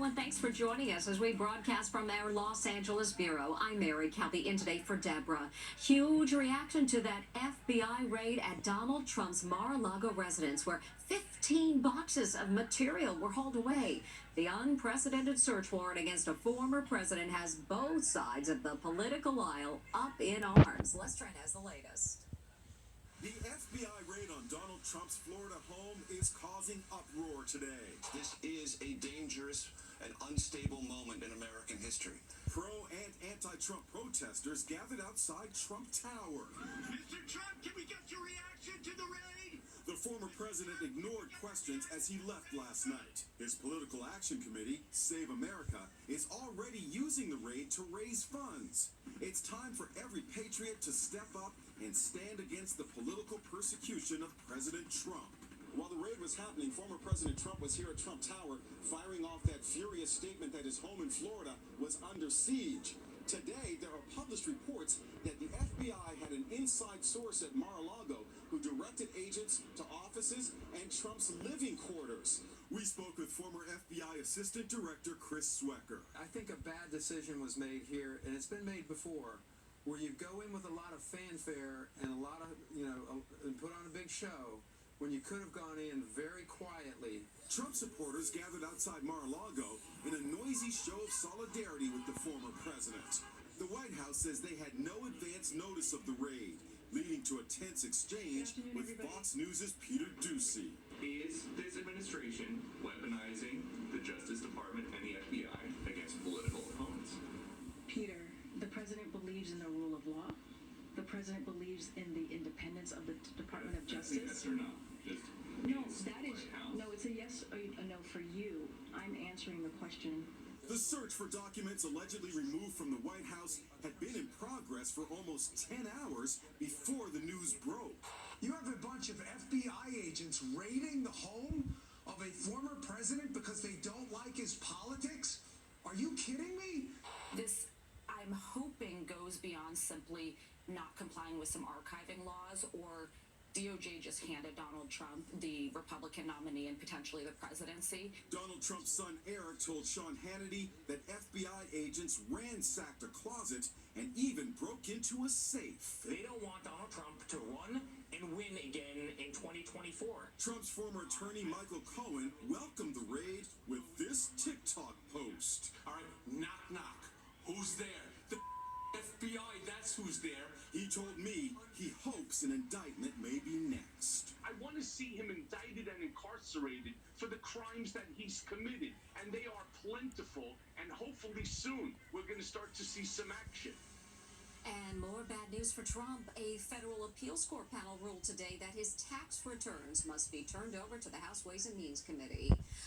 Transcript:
everyone. Thanks for joining us as we broadcast from our Los Angeles bureau. I'm Mary Calvi, in today for Deborah. Huge reaction to that FBI raid at Donald Trump's Mar-A-Lago residence, where 15 boxes of material were hauled away. The unprecedented search warrant against a former president has both sides of the political aisle up in arms. Les Trent has the latest. The FBI raid on Donald Trump's Florida home is causing uproar today. This is a dangerous and unstable moment in American history. Pro and anti-Trump protesters gathered outside Trump Tower. Mr. Trump, can we get your reaction to the raid? The former president ignored questions as he left last night. His political action committee, Save America, is already using the raid to raise funds. It's time for every patriot to step up and stand against the political persecution of President Trump. While the raid was happening, former President Trump was here at Trump Tower firing off that furious statement that his home in Florida was under siege. Today, there are published reports that the FBI had an inside source at Mar-A-Lago who directed agents to offices and Trump's living quarters. We spoke with former FBI Assistant Director Chris Swecker. I think a bad decision was made here, and it's been made before, where you go in with a lot of fanfare and a lot of, and put on a big show, when you could have gone in very quietly. Trump supporters gathered outside Mar-a-Lago in a noisy show of solidarity with the former president. The White House says they had no advance notice of the raid, leading to a tense exchange with Fox News' Peter Doocy. Is this administration weaponizing the Justice Department and the FBI against political opponents? Peter, the president believes in the rule of law. The president believes in the independence of the Department of Justice. Yes or no? No, that is no. It's a yes or a no for you. I'm answering the question. The search for documents allegedly removed from the White House had been in progress for almost 10 hours before the news broke. You have a bunch of FBI agents raiding the home of a former president because they don't like his politics? Are you kidding me? This, I'm hoping, goes beyond simply not complying with some archiving laws, or DOJ just handed Donald Trump, the Republican nominee and potentially the presidency. Donald Trump's son Eric told Sean Hannity that FBI agents ransacked a closet and even broke into a safe. They don't want Donald Trump to run and win again in 2024. Trump's former attorney Michael Cohen welcomed the raid with this TikTok post. All right, knock, knock. Who's there? The FBI, that's who's there. He told me he hopes an indictment may be next. I want to see him indicted and incarcerated for the crimes that he's committed, and they are plentiful, and hopefully soon we're going to start to see some action. And more bad news for Trump. A federal appeals court panel ruled today that his tax returns must be turned over to the House Ways and Means Committee.